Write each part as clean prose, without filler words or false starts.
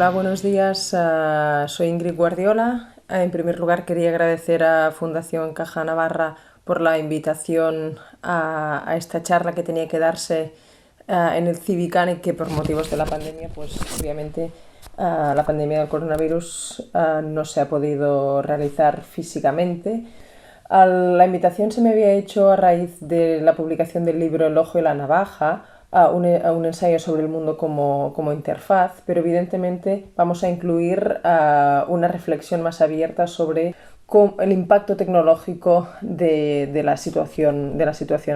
Hola, buenos días. Soy Ingrid Guardiola. En primer lugar, quería agradecer a Fundación Caja Navarra por la invitación a esta charla que tenía que darse en el Civicán y que por motivos de la pandemia, pues obviamente la pandemia del coronavirus no se ha podido realizar físicamente. La invitación se me había hecho a raíz de la publicación del libro El ojo y la navaja, a un ensayo sobre el mundo como interfaz, pero evidentemente vamos a incluir una reflexión más abierta sobre el impacto tecnológico de la situación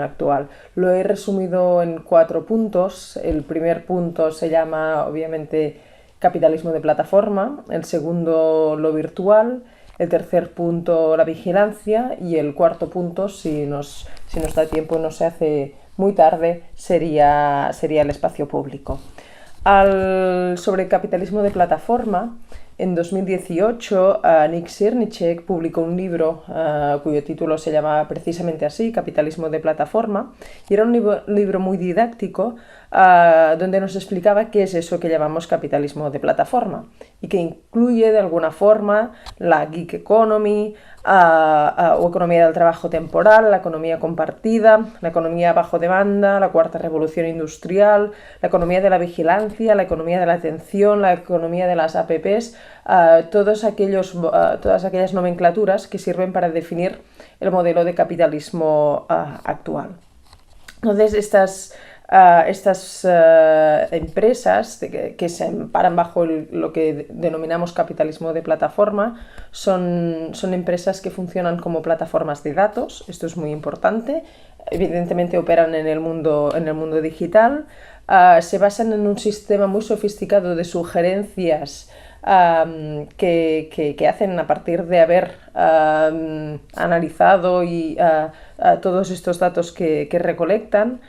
actual. Lo he resumido en 4 puntos. El primer punto se llama, obviamente, capitalismo de plataforma, el segundo, lo virtual, el tercer punto, la vigilancia, y el cuarto punto, si nos da tiempo, no se hace muy tarde, sería el espacio público. Sobre capitalismo de plataforma, en 2018 Nick Srnicek publicó un libro cuyo título se llama precisamente así, Capitalismo de plataforma, y era un libro muy didáctico donde nos explicaba qué es eso que llamamos capitalismo de plataforma y que incluye de alguna forma la gig economy o economía del trabajo temporal, la economía compartida, la economía bajo demanda, la cuarta revolución industrial, la economía de la vigilancia, la economía de la atención, la economía de las apps, todas aquellas nomenclaturas que sirven para definir el modelo de capitalismo actual. Entonces, estas empresas que se amparan bajo lo que denominamos capitalismo de plataforma son empresas que funcionan como plataformas de datos. Esto es muy importante. Evidentemente operan en el mundo digital. Se basan en un sistema muy sofisticado de sugerencias que hacen a partir de haber analizado todos estos datos que recolectan.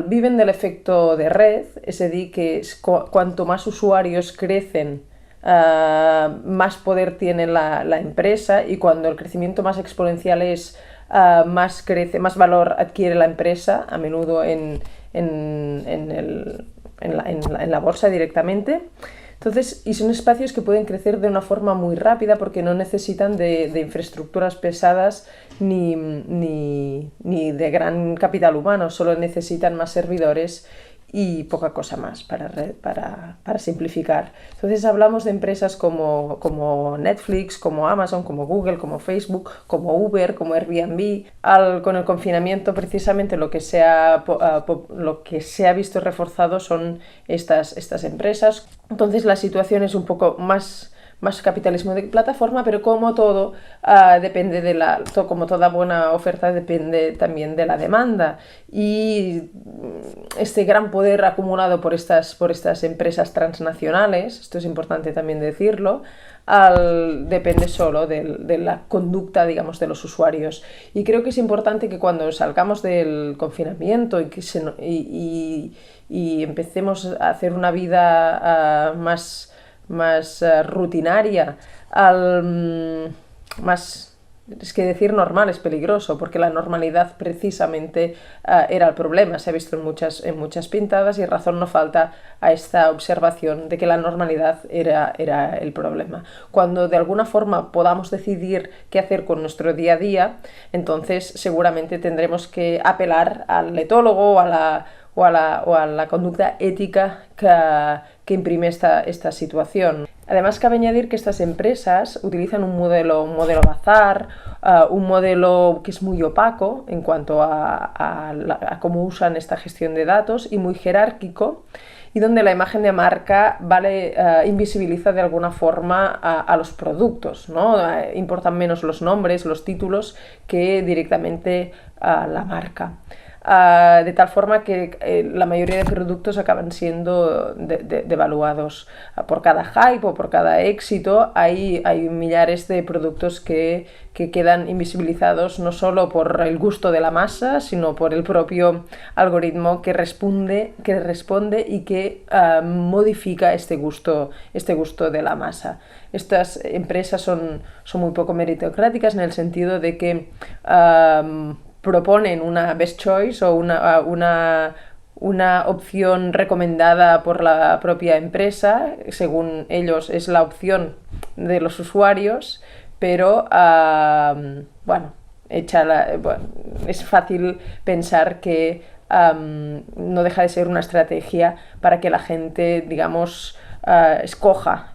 Viven del efecto de red, es decir, que cuanto más usuarios crecen, más poder tiene la empresa, y cuando el crecimiento más exponencial es, más crece, más valor adquiere la empresa, a menudo en la bolsa directamente. Entonces, y son espacios que pueden crecer de una forma muy rápida porque no necesitan de infraestructuras pesadas ni de gran capital humano, solo necesitan más servidores y poca cosa más para simplificar. Entonces hablamos de empresas como Netflix, como Amazon, como Google, como Facebook, como Uber, como Airbnb. Con el confinamiento, precisamente lo que se ha visto reforzado son estas empresas. Entonces la situación es un poco más capitalismo de plataforma, pero como todo depende como toda buena oferta depende también de la demanda, y este gran poder acumulado por estas empresas transnacionales, esto es importante también decirlo, depende solo de la conducta, digamos, de los usuarios. Y creo que es importante que cuando salgamos del confinamiento y empecemos a hacer una vida más rutinaria, es que decir normal es peligroso, porque la normalidad precisamente era el problema. Se ha visto en muchas pintadas, y razón no falta a esta observación de que la normalidad era el problema. Cuando de alguna forma podamos decidir qué hacer con nuestro día a día, entonces seguramente tendremos que apelar al etólogo o a la conducta ética que imprime esta situación. Además, cabe añadir que estas empresas utilizan un modelo bazar, un modelo que es muy opaco en cuanto a cómo usan esta gestión de datos, y muy jerárquico, y donde la imagen de marca invisibiliza de alguna forma a los productos, ¿no? Importan menos los nombres, los títulos, que directamente la marca. De tal forma que la mayoría de productos acaban siendo devaluados. Por cada hype o por cada éxito hay millares de productos que quedan invisibilizados, no solo por el gusto de la masa, sino por el propio algoritmo que responde y que modifica este gusto de la masa. Estas empresas son muy poco meritocráticas, en el sentido de que proponen una best choice o una opción recomendada por la propia empresa, según ellos es la opción de los usuarios, pero bueno, es fácil pensar que no deja de ser una estrategia para que la gente, digamos, escoja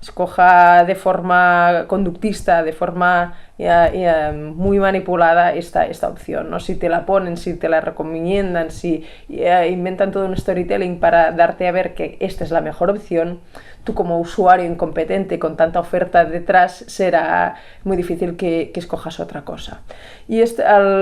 de forma conductista, de forma muy manipulada esta opción, ¿no? Si te la ponen, si te la recomiendan, si inventan todo un storytelling para darte a ver que esta es la mejor opción, tú como usuario incompetente con tanta oferta detrás será muy difícil que escojas otra cosa. Y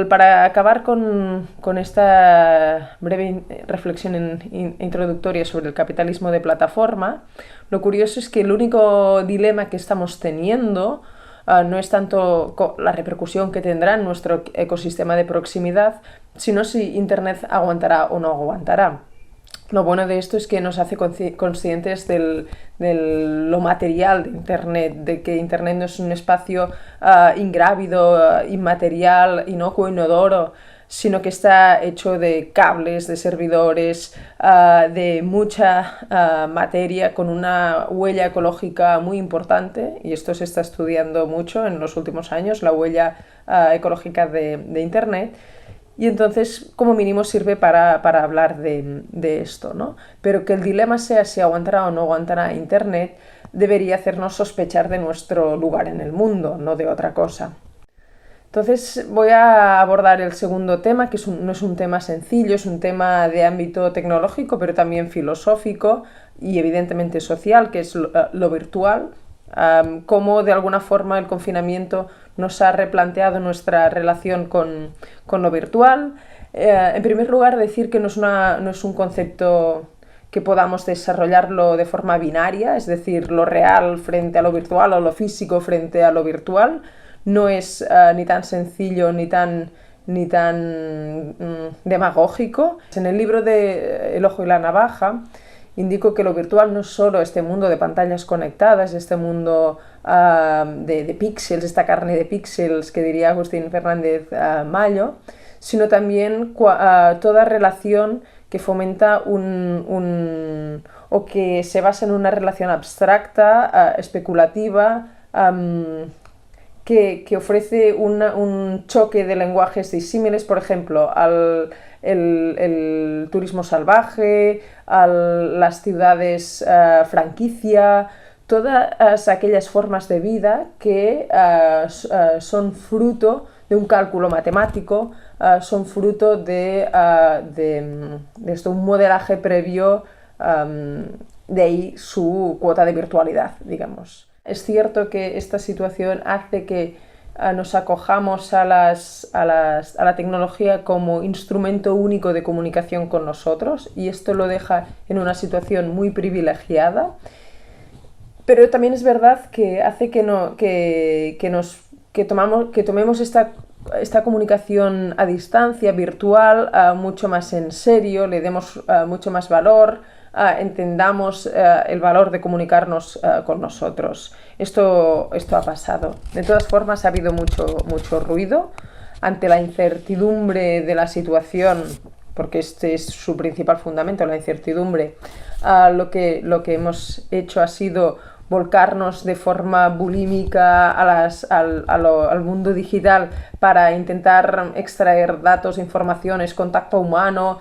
para acabar con esta breve reflexión introductoria sobre el capitalismo de plataforma, lo curioso es que el único dilema que estamos teniendo no es tanto la repercusión que tendrá en nuestro ecosistema de proximidad, sino si Internet aguantará o no aguantará. Lo bueno de esto es que nos hace conscientes de lo material de Internet, de que Internet no es un espacio ingrávido, inmaterial, inocuo, inodoro, sino que está hecho de cables, de servidores, de mucha materia, con una huella ecológica muy importante, y esto se está estudiando mucho en los últimos años, la huella ecológica de Internet. Y entonces, como mínimo, sirve para hablar de esto, ¿no? Pero que el dilema sea si aguantará o no aguantará Internet debería hacernos sospechar de nuestro lugar en el mundo, no de otra cosa. Entonces voy a abordar el segundo tema, que no es un tema sencillo, es un tema de ámbito tecnológico, pero también filosófico y evidentemente social, que es lo virtual. Cómo de alguna forma el confinamiento nos ha replanteado nuestra relación con lo virtual. En primer lugar, decir que no es un concepto que podamos desarrollarlo de forma binaria, es decir, lo real frente a lo virtual o lo físico frente a lo virtual. No es ni tan sencillo ni tan demagógico. En el libro de El ojo y la navaja indico que lo virtual no es solo este mundo de pantallas conectadas, este mundo de píxeles, esta carne de píxeles que diría Agustín Fernández Mayo, sino también toda relación que fomenta o que se basa en una relación abstracta, especulativa, que ofrece un choque de lenguajes disímiles, por ejemplo, el turismo salvaje, las ciudades franquicia, todas aquellas formas de vida que son fruto de un cálculo matemático, son fruto de un modelaje previo, de ahí su cuota de virtualidad, digamos. Es cierto que esta situación hace que nos acojamos a la tecnología como instrumento único de comunicación con nosotros, y esto lo deja en una situación muy privilegiada, pero también es verdad que hace que tomemos esta comunicación a distancia, virtual, mucho más en serio, le demos mucho más valor, entendamos el valor de comunicarnos con nosotros. Esto ha pasado. De todas formas, ha habido mucho ruido ante la incertidumbre de la situación, porque este es su principal fundamento, la incertidumbre. Lo que hemos hecho ha sido volcarnos de forma bulímica al mundo digital para intentar extraer datos, informaciones, contacto humano,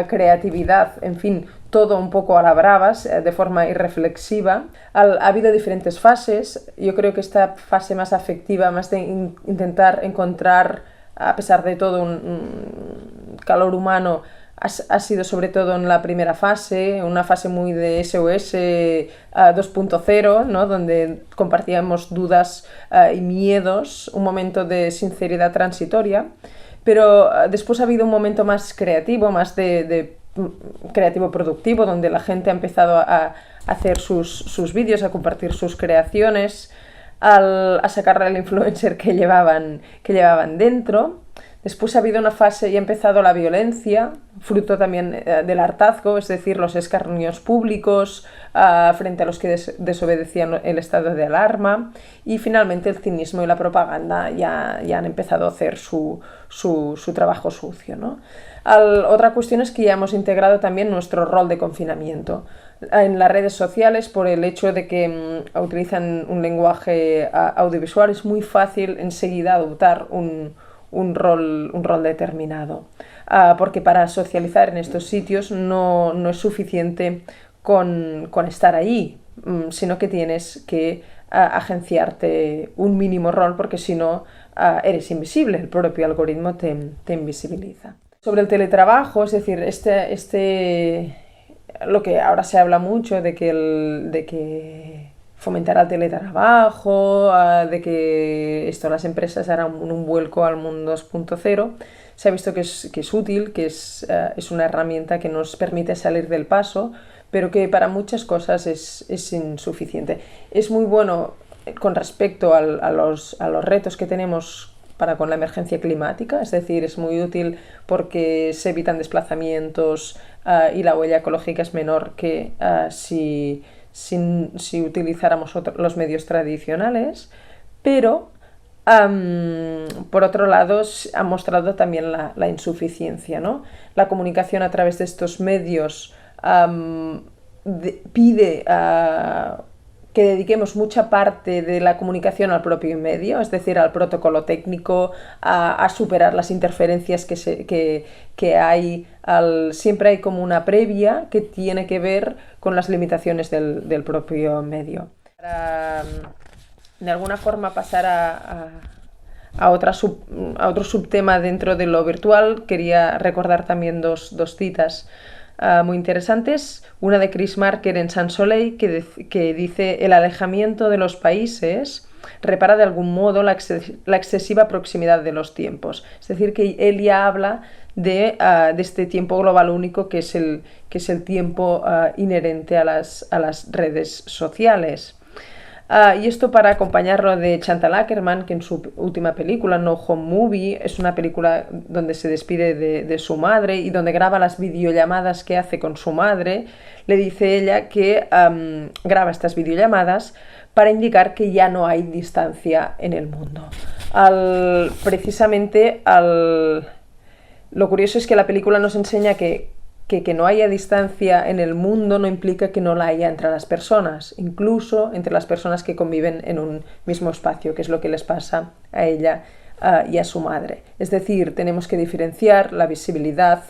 creatividad, en fin, todo un poco a la bravas, de forma irreflexiva. Ha habido diferentes fases. Yo creo que esta fase más afectiva, más de intentar encontrar, a pesar de todo, un calor humano, ha sido sobre todo en la primera fase, una fase muy de SOS 2.0, ¿no? Donde compartíamos dudas y miedos, un momento de sinceridad transitoria. Pero después ha habido un momento más creativo, más de creativo productivo, donde la gente ha empezado a hacer sus vídeos, a compartir sus creaciones, a sacarle al influencer que llevaban dentro. Después ha habido una fase y ha empezado la violencia, fruto también del hartazgo, es decir, los escarnios públicos frente a los que desobedecían el estado de alarma, y finalmente el cinismo y la propaganda ya han empezado a hacer su trabajo sucio, ¿no? Otra cuestión es que ya hemos integrado también nuestro rol de confinamiento en las redes sociales. Por el hecho de que utilizan un lenguaje audiovisual, es muy fácil enseguida adoptar un rol determinado. Porque para socializar en estos sitios no es suficiente con estar allí, sino que tienes que agenciarte un mínimo rol, porque si no eres invisible, el propio algoritmo te invisibiliza. Sobre el teletrabajo, es decir, lo que ahora se habla mucho de que fomentará el teletrabajo, de que las empresas harán un vuelco al mundo 2.0, se ha visto que es útil, que es una herramienta que nos permite salir del paso, pero que para muchas cosas es insuficiente. Es muy bueno con respecto a los retos que tenemos con la emergencia climática, es decir, es muy útil porque se evitan desplazamientos y la huella ecológica es menor que si utilizáramos los medios tradicionales, pero por otro lado ha mostrado también la insuficiencia, ¿no? La comunicación a través de estos medios pide que dediquemos mucha parte de la comunicación al propio medio, es decir, al protocolo técnico, a superar las interferencias que hay. Siempre hay como una previa que tiene que ver con las limitaciones del propio medio. Para, de alguna forma, pasar a otro subtema dentro de lo virtual, quería recordar también dos citas muy interesantes. Una de Chris Marker en Sans Soleil, que dice: el alejamiento de los países repara de algún modo la excesiva proximidad de los tiempos. Es decir, que él ya habla de este tiempo global único que es el tiempo inherente a las redes sociales. Y esto para acompañarlo de Chantal Akerman, que en su última película, No Home Movie, es una película donde se despide de su madre y donde graba las videollamadas que hace con su madre. Le dice ella que graba estas videollamadas para indicar que ya no hay distancia en el mundo. Lo curioso es que la película nos enseña que no haya distancia en el mundo no implica que no la haya entre las personas, incluso entre las personas que conviven en un mismo espacio, que es lo que les pasa a ella y a su madre. Es decir, tenemos que diferenciar la visibilidad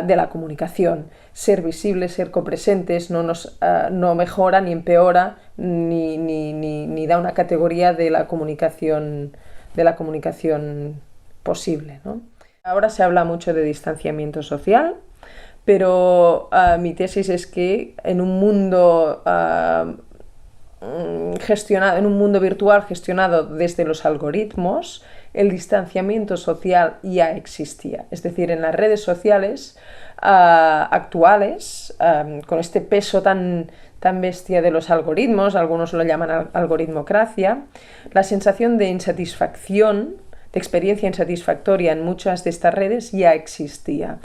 de la comunicación. Ser visibles, ser copresentes no mejora ni empeora ni da una categoría de la comunicación posible, ¿no? Ahora se habla mucho de distanciamiento social, pero mi tesis es que en un mundo en un mundo virtual gestionado desde los algoritmos, el distanciamiento social ya existía. Es decir, en las redes sociales actuales, con este peso tan bestia de los algoritmos, algunos lo llaman algoritmocracia, la sensación de insatisfacción, de experiencia insatisfactoria en muchas de estas redes ya existía.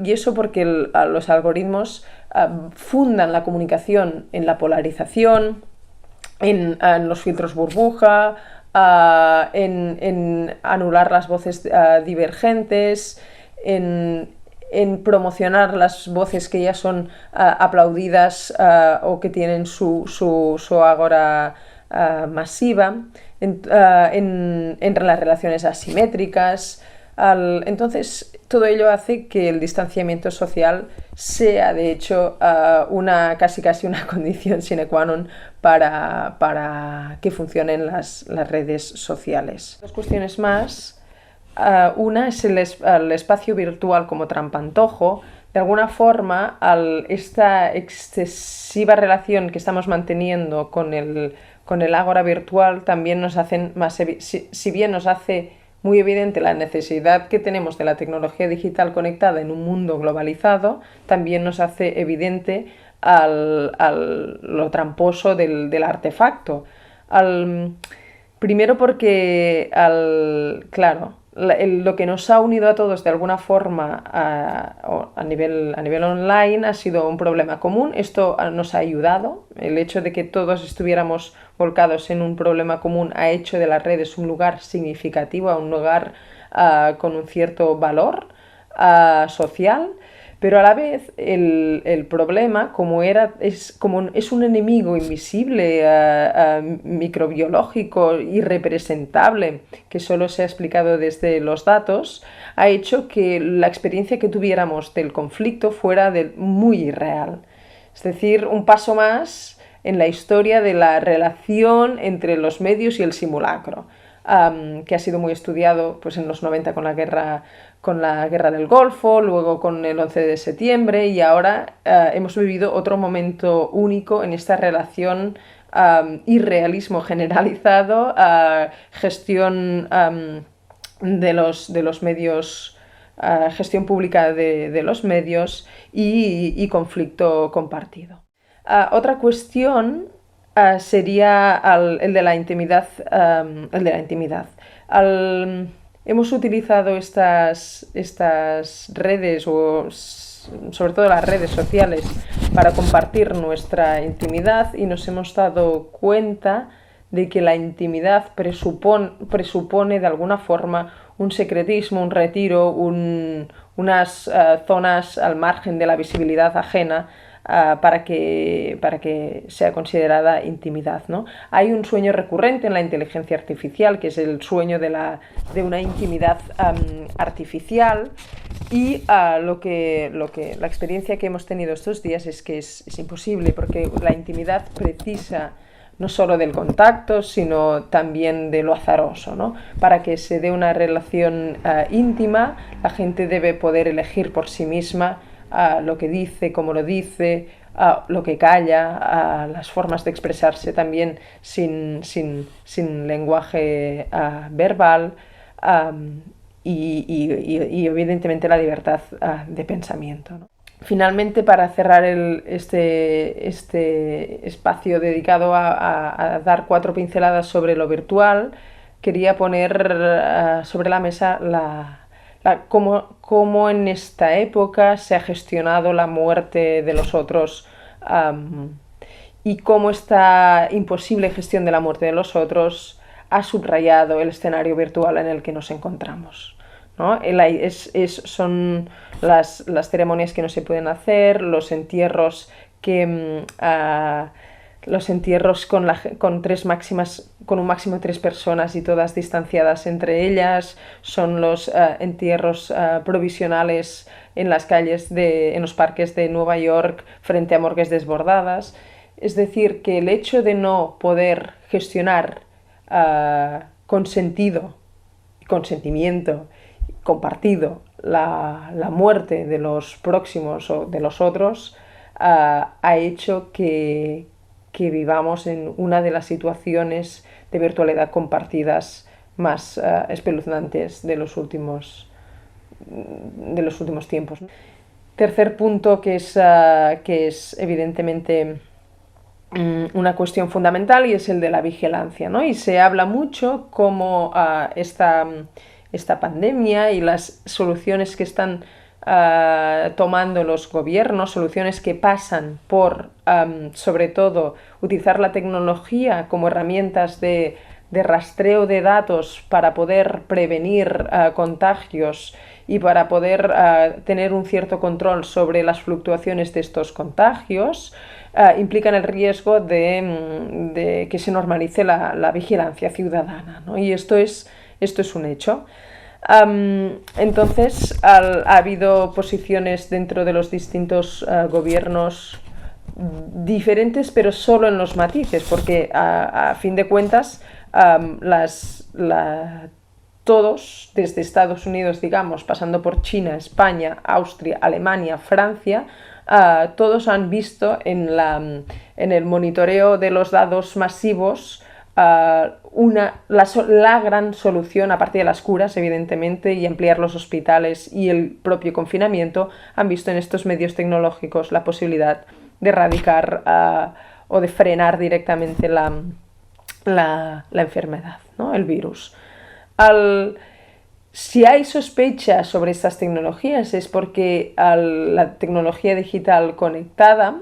Y eso porque los algoritmos fundan la comunicación en la polarización, en los filtros burbuja, en anular las voces divergentes, en promocionar las voces que ya son aplaudidas o que tienen su agora masiva, en las relaciones asimétricas. Entonces, todo ello hace que el distanciamiento social sea, de hecho, casi una condición sine qua non para que funcionen las redes sociales. Dos cuestiones más. Una es el espacio virtual como trampantojo. De alguna forma, esta excesiva relación que estamos manteniendo con el ágora virtual también nos hacen más, si bien nos hace muy evidente la necesidad que tenemos de la tecnología digital conectada en un mundo globalizado, también nos hace evidente lo tramposo del artefacto. Primero porque, claro, lo que nos ha unido a todos de alguna forma a nivel online ha sido un problema común. Esto nos ha ayudado. El hecho de que todos estuviéramos volcados en un problema común ha hecho de las redes un lugar significativo, un lugar con un cierto valor social. Pero a la vez el problema, como es un enemigo invisible, microbiológico, irrepresentable, que solo se ha explicado desde los datos, ha hecho que la experiencia que tuviéramos del conflicto fuera muy irreal. Es decir, un paso más en la historia de la relación entre los medios y el simulacro. Que ha sido muy estudiado pues, en los 90 con la guerra del Golfo, luego con el 11 de septiembre y ahora hemos vivido otro momento único en esta relación irrealismo generalizado, gestión de los medios, gestión pública de los medios y conflicto compartido. Otra cuestión sería el de la intimidad. Hemos utilizado estas redes, o sobre todo las redes sociales, para compartir nuestra intimidad y nos hemos dado cuenta de que la intimidad presupone de alguna forma un secretismo, un retiro, unas zonas al margen de la visibilidad ajena, para que sea considerada intimidad, ¿no? Hay un sueño recurrente en la inteligencia artificial, que es el sueño de una intimidad artificial, y la experiencia que hemos tenido estos días es que es imposible, porque la intimidad precisa no solo del contacto, sino también de lo azaroso, ¿no? Para que se dé una relación íntima, la gente debe poder elegir por sí misma lo que dice, cómo lo dice, lo que calla, las formas de expresarse también sin lenguaje verbal, y evidentemente la libertad de pensamiento, ¿no? Finalmente, para cerrar este espacio dedicado a dar 4 pinceladas sobre lo virtual, quería poner sobre la mesa cómo en esta época se ha gestionado la muerte de los otros, y cómo esta imposible gestión de la muerte de los otros ha subrayado el escenario virtual en el que nos encontramos, ¿no? Son las ceremonias que no se pueden hacer, los entierros con un máximo de 3 personas y todas distanciadas entre ellas, son los entierros provisionales en las calles en los parques de Nueva York frente a morgues desbordadas. Es decir, que el hecho de no poder gestionar con consentimiento compartido la muerte de los próximos o de los otros, ha hecho que vivamos en una de las situaciones de virtualidad compartidas más espeluznantes de los últimos tiempos. Tercer punto, que es evidentemente una cuestión fundamental, y es el de la vigilancia, ¿no? Y se habla mucho cómo esta pandemia y las soluciones que están tomando los gobiernos, soluciones que pasan por, sobre todo, utilizar la tecnología como herramientas de rastreo de datos para poder prevenir contagios y para poder tener un cierto control sobre las fluctuaciones de estos contagios, implican el riesgo de que se normalice la vigilancia ciudadana, ¿no? Y esto es un hecho. Entonces ha habido posiciones dentro de los distintos gobiernos diferentes, pero solo en los matices, porque a fin de cuentas todos, desde Estados Unidos, digamos, pasando por China, España, Austria, Alemania, Francia, todos han visto en el monitoreo de los datos masivos la gran solución, aparte de las curas, evidentemente, y ampliar los hospitales y el propio confinamiento. Han visto en estos medios tecnológicos la posibilidad de erradicar o de frenar directamente la enfermedad, ¿no? El virus. Si hay sospechas sobre estas tecnologías es porque la tecnología digital conectada,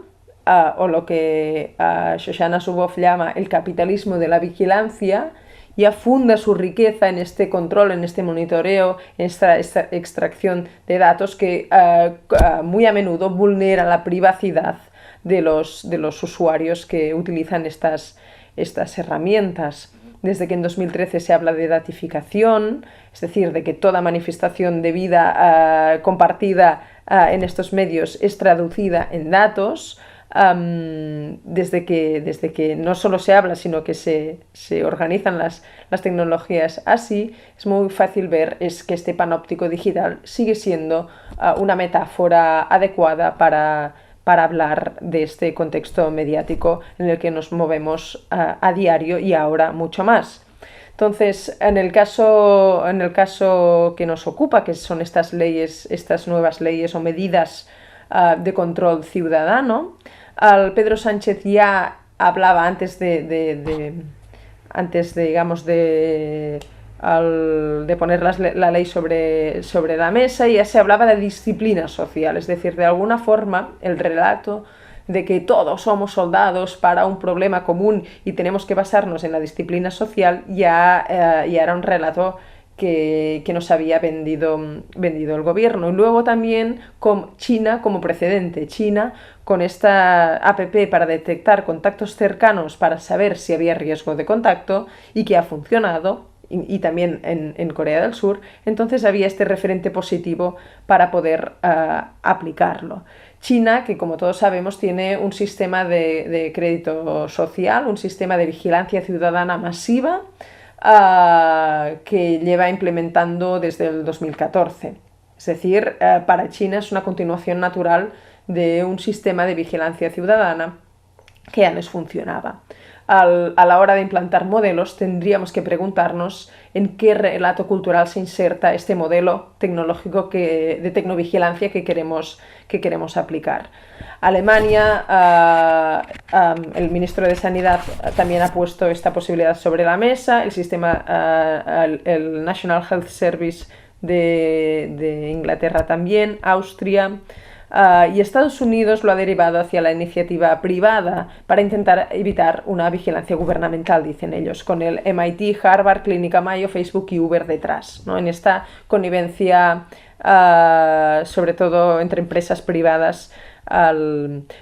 o lo que Shoshana Zuboff llama el capitalismo de la vigilancia, ya funda su riqueza en este control, en este monitoreo, en esta extracción de datos que muy a menudo vulnera la privacidad de los usuarios que utilizan estas herramientas. Desde que en 2013 se habla de datificación, es decir, de que toda manifestación de vida compartida en estos medios es traducida en datos, desde que no solo se habla, sino que se organizan las tecnologías así, es muy fácil ver que este panóptico digital sigue siendo una metáfora adecuada para hablar de este contexto mediático en el que nos movemos a diario y ahora mucho más. Entonces, en el caso que nos ocupa, que son estas nuevas leyes o medidas de control ciudadano, Pedro Sánchez ya hablaba antes de poner la ley sobre la mesa, y ya se hablaba de disciplina social, es decir, de alguna forma el relato de que todos somos soldados para un problema común y tenemos que basarnos en la disciplina social ya era un relato que nos había vendido el gobierno. Y luego también con China como precedente. China con esta APP para detectar contactos cercanos para saber si había riesgo de contacto, y que ha funcionado, y también en Corea del Sur. Entonces había este referente positivo para poder aplicarlo. China, que como todos sabemos tiene un sistema de crédito social, un sistema de vigilancia ciudadana masiva, que lleva implementando desde el 2014. Es decir, para China es una continuación natural de un sistema de vigilancia ciudadana que antes funcionaba. A la hora de implantar modelos tendríamos que preguntarnos en qué relato cultural se inserta este modelo tecnológico de tecnovigilancia que queremos aplicar. Alemania, el ministro de Sanidad también ha puesto esta posibilidad sobre la mesa, el National Health Service de Inglaterra también, Austria. Y Estados Unidos lo ha derivado hacia la iniciativa privada para intentar evitar una vigilancia gubernamental, dicen ellos, con el MIT, Harvard, Clínica Mayo, Facebook y Uber detrás, ¿no? En esta connivencia, sobre todo entre empresas privadas,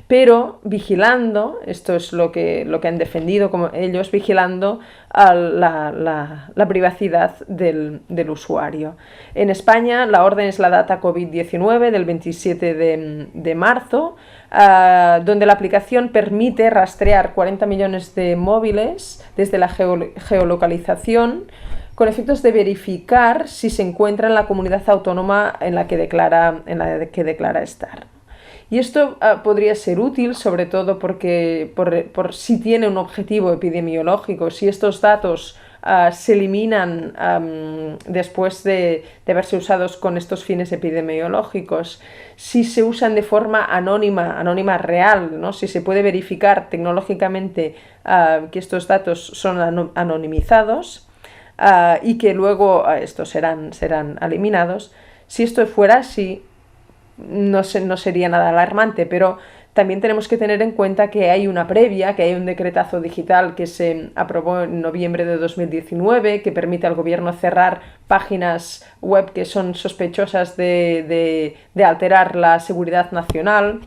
pero vigilando, esto es lo que han defendido como ellos, vigilando la privacidad del usuario. En España la orden es la data COVID-19 del 27 de marzo, donde la aplicación permite rastrear 40 millones de móviles desde la geolocalización, con efectos de verificar si se encuentra en la comunidad autónoma en la que declara estar. Y esto podría ser útil, sobre todo porque por si tiene un objetivo epidemiológico, si estos datos se eliminan después de haberse usados con estos fines epidemiológicos, si se usan de forma anónima real, ¿no? Si se puede verificar tecnológicamente que estos datos son anonimizados, y que luego estos serán eliminados. Si esto fuera así, no sería nada alarmante, pero también tenemos que tener en cuenta que hay una previa, que hay un decretazo digital que se aprobó en noviembre de 2019, que permite al gobierno cerrar páginas web que son sospechosas de alterar la seguridad nacional,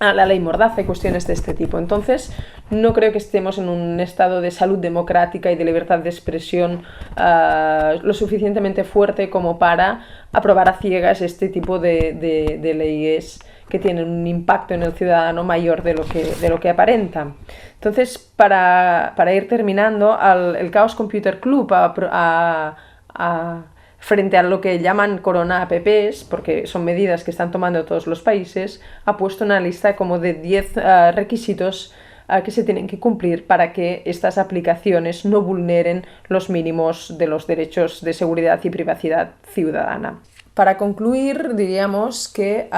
a la ley Mordaza y cuestiones de este tipo. Entonces, no creo que estemos en un estado de salud democrática y de libertad de expresión lo suficientemente fuerte como para aprobar a ciegas este tipo de leyes que tienen un impacto en el ciudadano mayor de lo que aparenta. Entonces, para ir terminando, el Chaos Computer Club frente a lo que llaman Corona Apps, porque son medidas que están tomando todos los países, ha puesto una lista como de 10 requisitos que se tienen que cumplir para que estas aplicaciones no vulneren los mínimos de los derechos de seguridad y privacidad ciudadana. Para concluir, diríamos que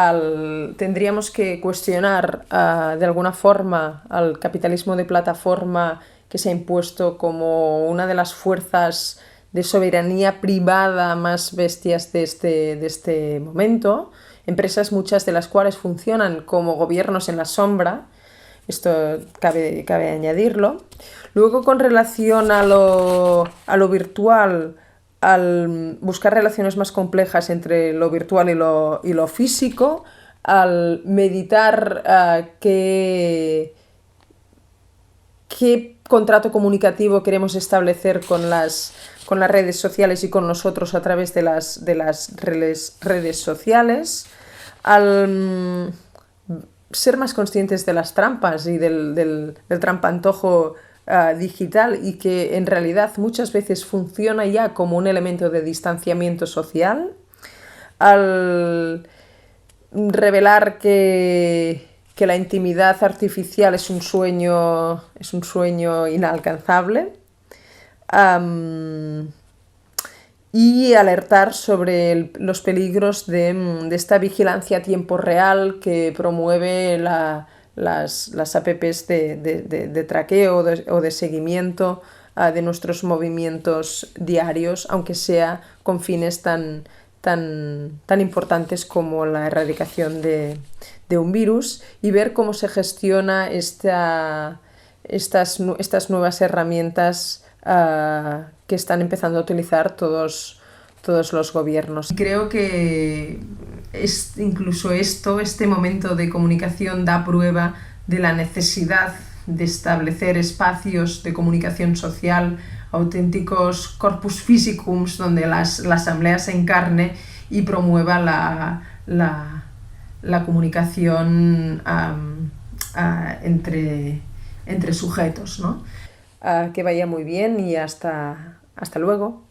tendríamos que cuestionar de alguna forma al capitalismo de plataforma que se ha impuesto como una de las fuerzas de soberanía privada más bestias de este momento, empresas muchas de las cuales funcionan como gobiernos en la sombra, esto cabe añadirlo. Luego, con relación a lo virtual, al buscar relaciones más complejas entre lo virtual y lo físico, al meditar qué contrato comunicativo queremos establecer con las redes sociales y con nosotros a través de las redes sociales, al ser más conscientes de las trampas y del trampantojo digital, y que en realidad muchas veces funciona ya como un elemento de distanciamiento social, al revelar que la intimidad artificial es un sueño inalcanzable, y alertar sobre los peligros de esta vigilancia a tiempo real que promueve las apps de traqueo o de seguimiento de nuestros movimientos diarios, aunque sea con fines tan importantes como la erradicación de un virus, y ver cómo se gestiona estas nuevas herramientas que están empezando a utilizar todos los gobiernos. Creo que incluso este momento de comunicación da prueba de la necesidad de establecer espacios de comunicación social, auténticos corpus physicums, donde la asamblea se encarne y promueva la comunicación entre sujetos, ¿no? Que vaya muy bien y hasta luego.